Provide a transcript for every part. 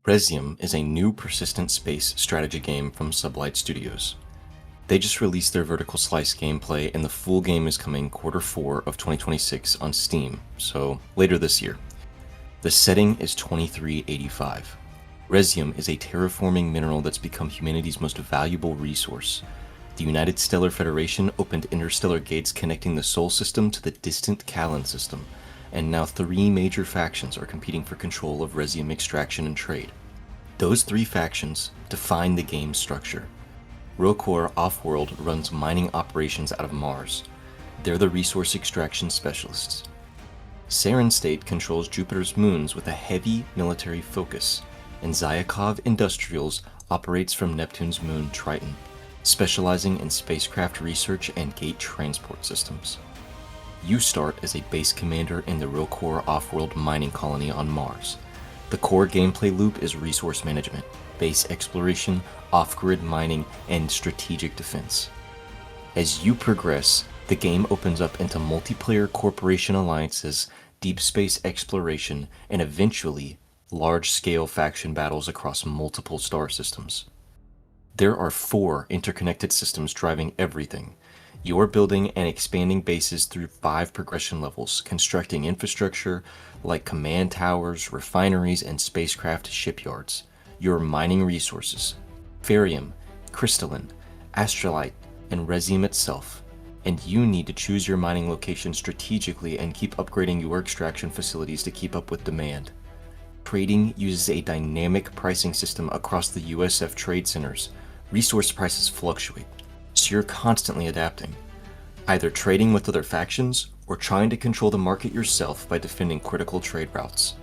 Rezium is a new persistent space strategy game from Sublight Studios. They just released their vertical slice gameplay, and the full game is coming Q4 of 2026 on Steam, so later this year. The setting is 2385. Rezium is a terraforming mineral that's become humanity's most valuable resource. The United Stellar Federation opened interstellar gates connecting the Sol system to the distant Callan system, and now 3 major factions are competing for control of Rezium extraction and trade. Those 3 factions define the game's structure. Rokor Offworld runs mining operations out of Mars. They're the resource extraction specialists. Saren State controls Jupiter's moons with a heavy military focus, and Zyakov Industrials operates from Neptune's moon Triton, specializing in spacecraft research and gate transport systems. You start as a base commander in the Rokor Offworld mining colony on Mars. The core gameplay loop is resource management, base exploration, off-grid mining, and strategic defense. As you progress, the game opens up into multiplayer corporation alliances, deep space exploration, and eventually, large-scale faction battles across multiple star systems. There are 4 interconnected systems driving everything. You're building and expanding bases through 5 progression levels, constructing infrastructure like command towers, refineries, and spacecraft shipyards. You're mining resources, Firium, crystalline, astrolite, and Rezium itself, and you need to choose your mining location strategically and keep upgrading your extraction facilities to keep up with demand. Trading uses a dynamic pricing system across the USF trade centers. Resource prices fluctuate, so you're constantly adapting, either trading with other factions or trying to control the market yourself by defending critical trade routes.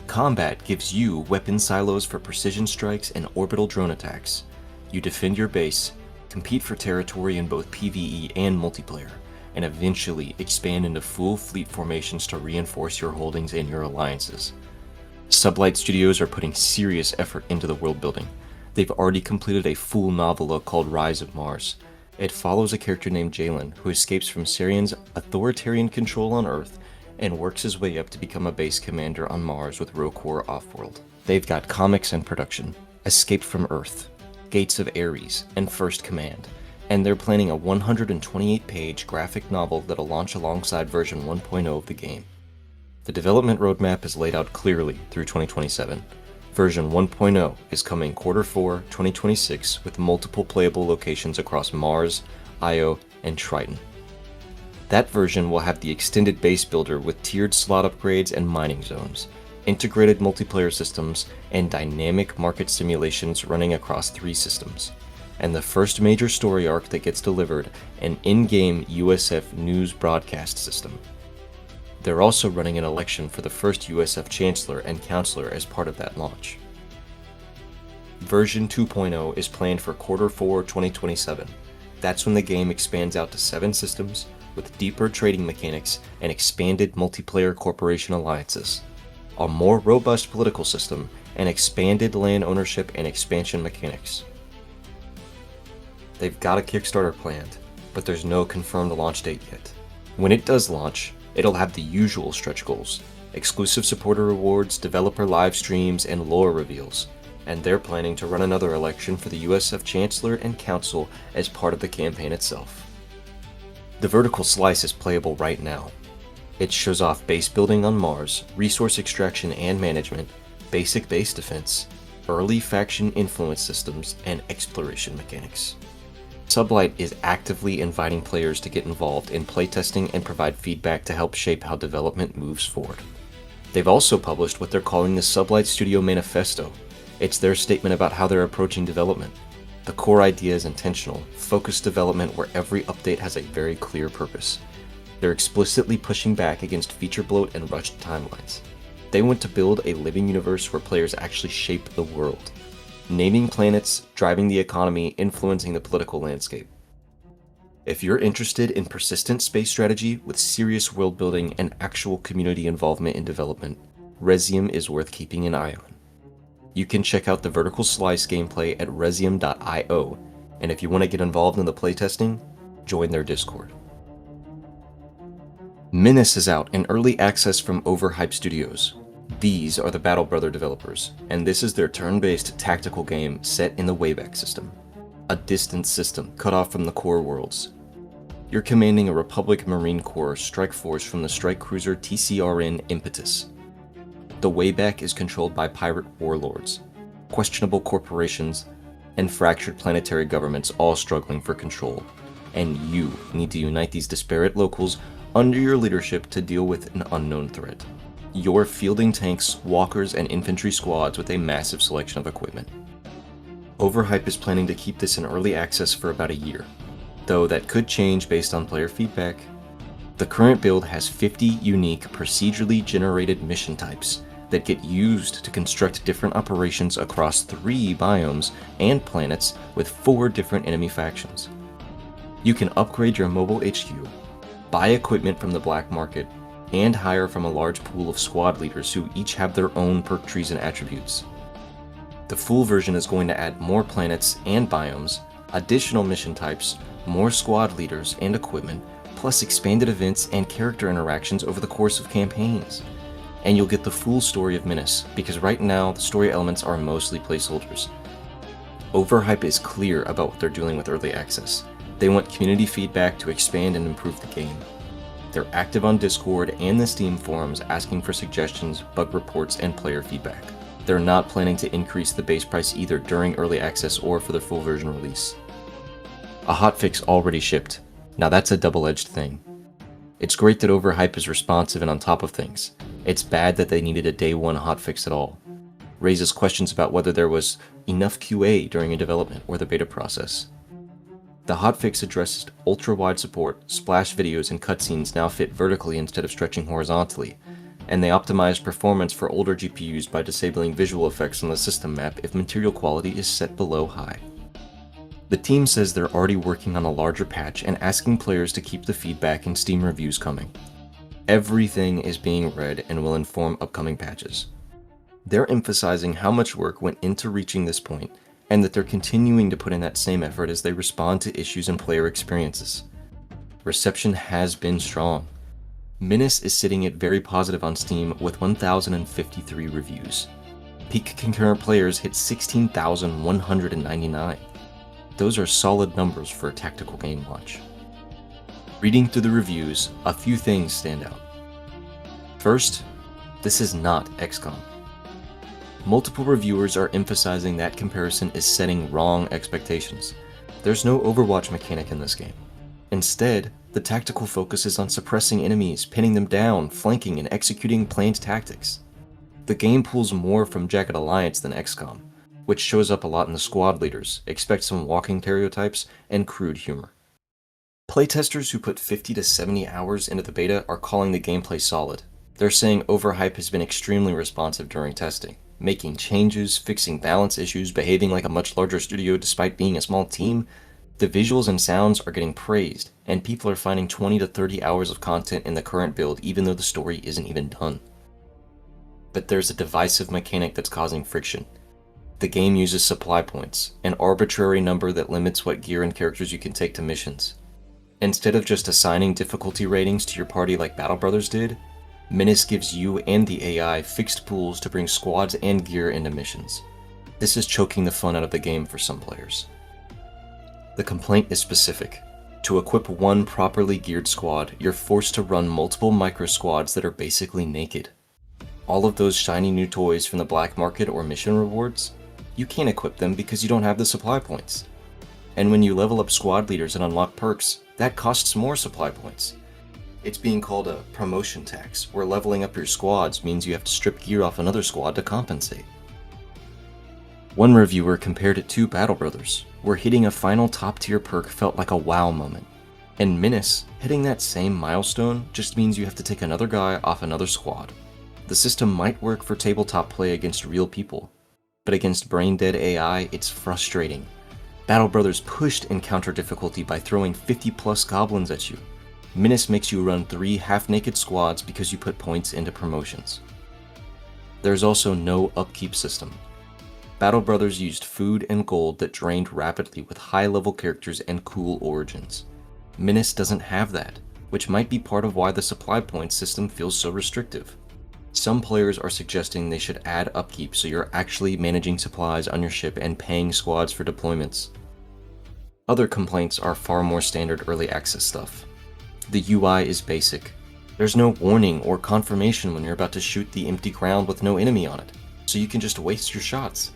Combat gives you weapon silos for precision strikes and orbital drone attacks. You defend your base, compete for territory in both PvE and multiplayer, and eventually expand into full fleet formations to reinforce your holdings and your alliances. Sublight Studios are putting serious effort into the world building. They've already completed a full novella called Rise of Mars. It follows a character named Jalen, who escapes from Sarian's authoritarian control on Earth and works his way up to become a base commander on Mars with Rokor Offworld. They've got comics and production, Escaped from Earth, Gates of Ares, and First Command, and they're planning a 128-page graphic novel that'll launch alongside version 1.0 of the game. The development roadmap is laid out clearly through 2027. Version 1.0 is coming Q4 2026 with multiple playable locations across Mars, Io, and Triton. That version will have the extended base builder with tiered slot upgrades and mining zones, integrated multiplayer systems, and dynamic market simulations running across 3 systems, and the first major story arc that gets delivered, an in-game USF news broadcast system. They're also running an election for the first USF Chancellor and Counselor as part of that launch. Version 2.0 is planned for Q4 2027. That's when the game expands out to 7 systems, with deeper trading mechanics and expanded multiplayer corporation alliances, a more robust political system, and expanded land ownership and expansion mechanics. They've got a Kickstarter planned, but there's no confirmed launch date yet. When it does launch, it'll have the usual stretch goals, exclusive supporter rewards, developer live streams, and lore reveals, and they're planning to run another election for the USF Chancellor and Council as part of the campaign itself. The vertical slice is playable right now. It shows off base building on Mars, resource extraction and management, basic base defense, early faction influence systems, and exploration mechanics. Sublight is actively inviting players to get involved in playtesting and provide feedback to help shape how development moves forward. They've also published what they're calling the Sublight Studio Manifesto. It's their statement about how they're approaching development. The core idea is intentional, focused development where every update has a very clear purpose. They're explicitly pushing back against feature bloat and rushed timelines. They want to build a living universe where players actually shape the world, naming planets, driving the economy, influencing the political landscape. If you're interested in persistent space strategy with serious world building and actual community involvement in development, Rezium is worth keeping an eye on. You can check out the vertical slice gameplay at rezium.io, and if you want to get involved in the playtesting, join their Discord. Menace is out in early access from Overhype Studios. These are the Battle Brother developers, and this is their turn-based tactical game set in the Wayback System, a distant system cut off from the core worlds. You're commanding a Republic Marine Corps strike force from the strike cruiser TCRN Impetus. The Wayback is controlled by pirate warlords, questionable corporations, and fractured planetary governments all struggling for control, and you need to unite these disparate locals under your leadership to deal with an unknown threat. You're fielding tanks, walkers, and infantry squads with a massive selection of equipment. Overhype is planning to keep this in early access for about a year, though that could change based on player feedback. The current build has 50 unique procedurally generated mission types that get used to construct different operations across 3 biomes and planets with 4 different enemy factions. You can upgrade your mobile HQ, buy equipment from the black market, and hire from a large pool of squad leaders who each have their own perk trees and attributes. The full version is going to add more planets and biomes, additional mission types, more squad leaders and equipment, plus expanded events and character interactions over the course of campaigns. And you'll get the full story of Menace, because right now the story elements are mostly placeholders. Overhype is clear about what they're doing with early access. They want community feedback to expand and improve the game. They're active on Discord and the Steam forums asking for suggestions, bug reports, and player feedback. They're not planning to increase the base price either during early access or for their full version release. A hotfix already shipped. Now that's a double-edged thing. It's great that Overhype is responsive and on top of things. It's bad that they needed a day one hotfix at all. Raises questions about whether there was enough QA during a development or the beta process. The hotfix addresses ultra-wide support, splash videos and cutscenes now fit vertically instead of stretching horizontally, and they optimize performance for older GPUs by disabling visual effects on the system map if material quality is set below high. The team says they're already working on a larger patch and asking players to keep the feedback and Steam reviews coming. Everything is being read and will inform upcoming patches. They're emphasizing how much work went into reaching this point, and that they're continuing to put in that same effort as they respond to issues and player experiences. Reception has been strong. Menace is sitting at very positive on Steam with 1,053 reviews. Peak concurrent players hit 16,199. Those are solid numbers for a tactical game launch. Reading through the reviews, a few things stand out. First, this is not XCOM. Multiple reviewers are emphasizing that comparison is setting wrong expectations. There's no Overwatch mechanic in this game. Instead, the tactical focus is on suppressing enemies, pinning them down, flanking, and executing planned tactics. The game pulls more from Jagged Alliance than XCOM, which shows up a lot in the squad leaders, expect some walking stereotypes, and crude humor. Playtesters who put 50 to 70 hours into the beta are calling the gameplay solid. They're saying Overhype has been extremely responsive during testing, making changes, fixing balance issues, behaving like a much larger studio despite being a small team. The visuals and sounds are getting praised, and people are finding 20 to 30 hours of content in the current build even though the story isn't even done. But there's a divisive mechanic that's causing friction. The game uses supply points, an arbitrary number that limits what gear and characters you can take to missions. Instead of just assigning difficulty ratings to your party like Battle Brothers did, Menace gives you and the AI fixed pools to bring squads and gear into missions. This is choking the fun out of the game for some players. The complaint is specific. To equip one properly geared squad, you're forced to run multiple micro squads that are basically naked. All of those shiny new toys from the black market or mission rewards, you can't equip them because you don't have the supply points. And when you level up squad leaders and unlock perks, that costs more supply points. It's being called a promotion tax, where leveling up your squads means you have to strip gear off another squad to compensate. One reviewer compared it to Battle Brothers, where hitting a final top-tier perk felt like a wow moment. And Menace, hitting that same milestone just means you have to take another guy off another squad. The system might work for tabletop play against real people, but against brain-dead AI, it's frustrating. Battle Brothers pushed encounter difficulty by throwing 50+ goblins at you. Menace makes you run 3 half-naked squads because you put points into promotions. There's also no upkeep system. Battle Brothers used food and gold that drained rapidly with high-level characters and cool origins. Menace doesn't have that, which might be part of why the supply points system feels so restrictive. Some players are suggesting they should add upkeep so you're actually managing supplies on your ship and paying squads for deployments. Other complaints are far more standard early access stuff. The UI is basic. There's no warning or confirmation when you're about to shoot the empty ground with no enemy on it, so you can just waste your shots.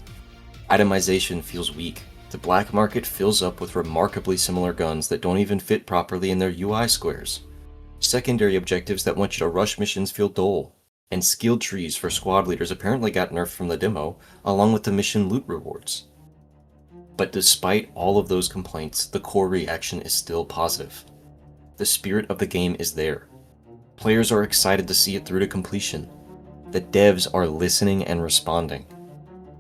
Itemization feels weak. The black market fills up with remarkably similar guns that don't even fit properly in their UI squares. Secondary objectives that want you to rush missions feel dull, and skill trees for squad leaders apparently got nerfed from the demo, along with the mission loot rewards. But despite all of those complaints, the core reaction is still positive. The spirit of the game is there. Players are excited to see it through to completion. The devs are listening and responding.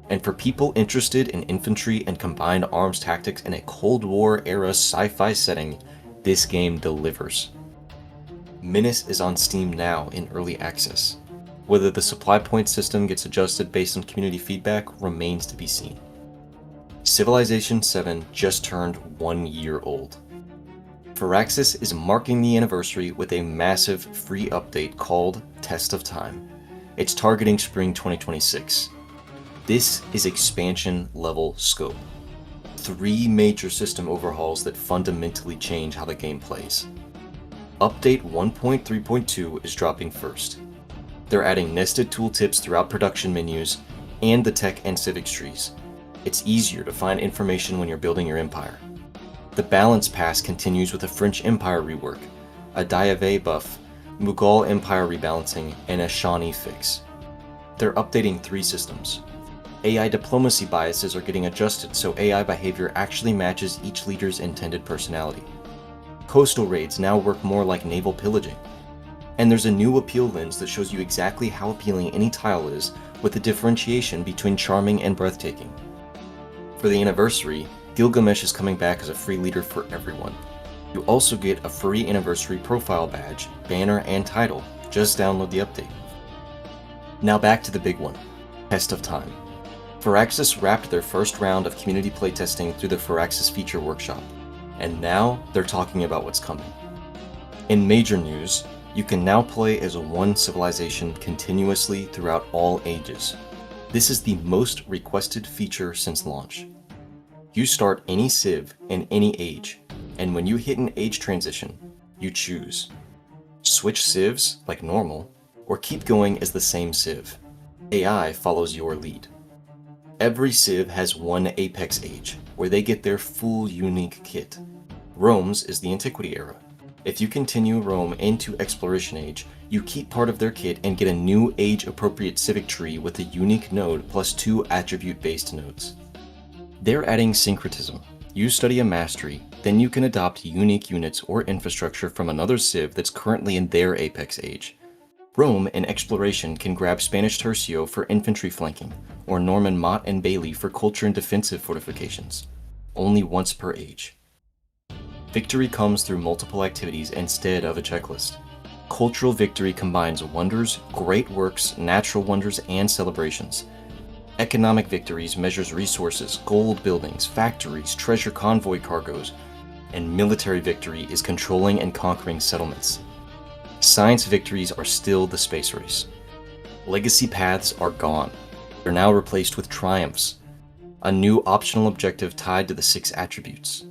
And for people interested in infantry and combined arms tactics in a Cold War era sci-fi setting, this game delivers. Menace is on Steam now in early access. Whether the supply point system gets adjusted based on community feedback remains to be seen. Civilization VII just turned 1 year old. Firaxis is marking the anniversary with a massive free update called Test of Time. It's targeting spring 2026. This is expansion level scope. 3 major system overhauls that fundamentally change how the game plays. Update 1.3.2 is dropping first. They're adding nested tooltips throughout production menus and the tech and civics trees. It's easier to find information when you're building your empire. The balance pass continues with a French Empire rework, a CIV buff, Mughal Empire rebalancing, and a Shawnee fix. They're updating 3 systems. AI diplomacy biases are getting adjusted so AI behavior actually matches each leader's intended personality. Coastal raids now work more like naval pillaging. And there's a new appeal lens that shows you exactly how appealing any tile is, with the differentiation between charming and breathtaking. For the anniversary, Gilgamesh is coming back as a free leader for everyone. You also get a free anniversary profile badge, banner, and title. Just download the update. Now back to the big one, Test of Time. Firaxis wrapped their first round of community playtesting through the Firaxis Feature Workshop, and now they're talking about what's coming. In major news, you can now play as one civilization continuously throughout all ages. This is the most requested feature since launch. You start any civ in any age, and when you hit an age transition, you choose. Switch civs like normal, or keep going as the same civ. AI follows your lead. Every civ has one apex age, where they get their full unique kit. Rome's is the Antiquity Era. If you continue Rome into Exploration Age, you keep part of their kit and get a new age-appropriate civic tree with a unique node plus 2 attribute-based nodes. They're adding syncretism. You study a mastery, then you can adopt unique units or infrastructure from another civ that's currently in their apex age. Rome in Exploration can grab Spanish Tercio for infantry flanking, or Norman Mott and Bailey for culture and defensive fortifications. Only once per age. Victory comes through multiple activities instead of a checklist. Cultural victory combines wonders, great works, natural wonders, and celebrations. Economic victories measures resources, gold buildings, factories, treasure convoy cargoes, and military victory is controlling and conquering settlements. Science victories are still the space race. Legacy paths are gone. They're now replaced with triumphs, a new optional objective tied to the 6 attributes.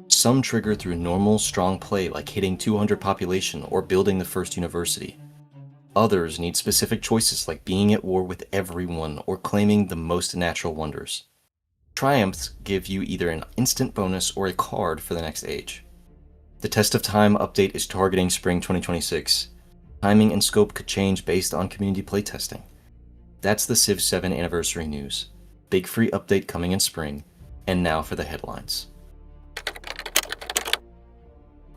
Some trigger through normal, strong play like hitting 200 population or building the first university. Others need specific choices like being at war with everyone or claiming the most natural wonders. Triumphs give you either an instant bonus or a card for the next age. The Test of Time update is targeting spring 2026. Timing and scope could change based on community playtesting. That's the Civ 7 anniversary news. Big free update coming in spring. And now for the headlines.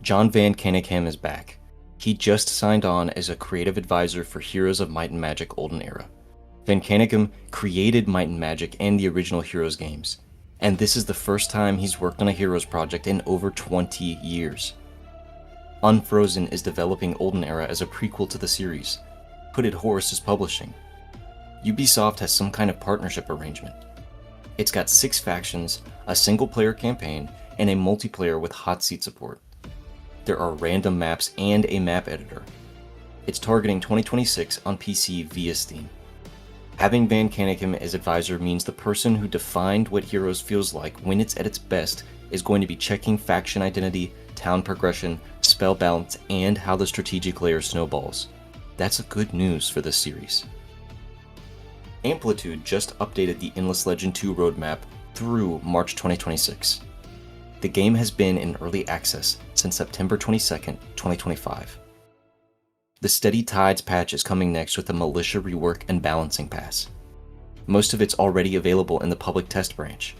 John Van Caneghem is back. He just signed on as a creative advisor for Heroes of Might and Magic Olden Era. Van Caneghem created Might and Magic and the original Heroes games, and this is the first time he's worked on a Heroes project in over 20 years. Unfrozen is developing Olden Era as a prequel to the series. Hooded Horse is publishing. Ubisoft has some kind of partnership arrangement. It's got 6 factions, a single-player campaign, and a multiplayer with hot seat support. There are random maps and a map editor. It's targeting 2026 on PC via Steam. Having Van Caneghem as advisor means the person who defined what Heroes feels like when it's at its best is going to be checking faction identity, town progression, spell balance, and how the strategic layer snowballs. That's good news for this series. Amplitude just updated the Endless Legend 2 roadmap through March 2026. The game has been in early access since September 22nd, 2025. The Steady Tides patch is coming next with a Militia rework and balancing pass. Most of it's already available in the public test branch.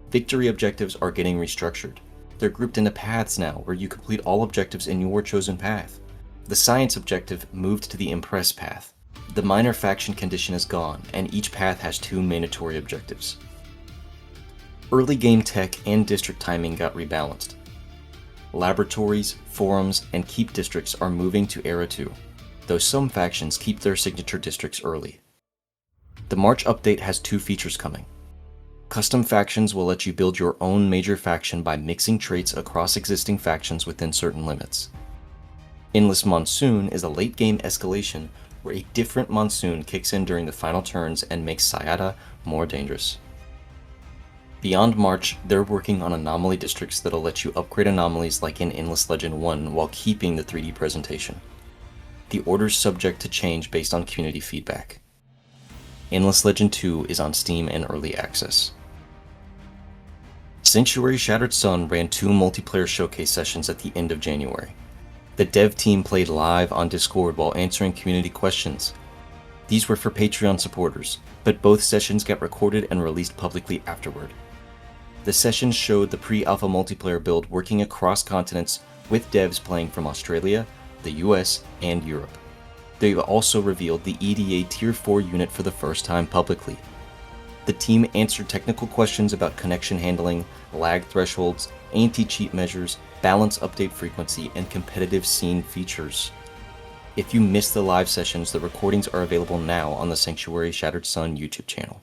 Victory objectives are getting restructured. They're grouped into paths now, where you complete all objectives in your chosen path. The Science objective moved to the Impress path. The Minor faction condition is gone, and each path has 2 mandatory objectives. Early game tech and district timing got rebalanced. Laboratories, forums, and keep districts are moving to Era 2, though some factions keep their signature districts early. The March update has 2 features coming. Custom factions will let you build your own major faction by mixing traits across existing factions within certain limits. Endless Monsoon is a late-game escalation where a different monsoon kicks in during the final turns and makes Sayada more dangerous. Beyond March, they're working on anomaly districts that'll let you upgrade anomalies like in Endless Legend 1 while keeping the 3D presentation. The order's subject to change based on community feedback. Endless Legend 2 is on Steam and early access. Sanctuary Shattered Sun ran 2 multiplayer showcase sessions at the end of January. The dev team played live on Discord while answering community questions. These were for Patreon supporters, but both sessions got recorded and released publicly afterward. The sessions showed the pre-alpha multiplayer build working across continents with devs playing from Australia, the US, and Europe. They've also revealed the EDA Tier 4 unit for the first time publicly. The team answered technical questions about connection handling, lag thresholds, anti-cheat measures, balance update frequency, and competitive scene features. If you missed the live sessions, the recordings are available now on the Sanctuary Shattered Sun YouTube channel.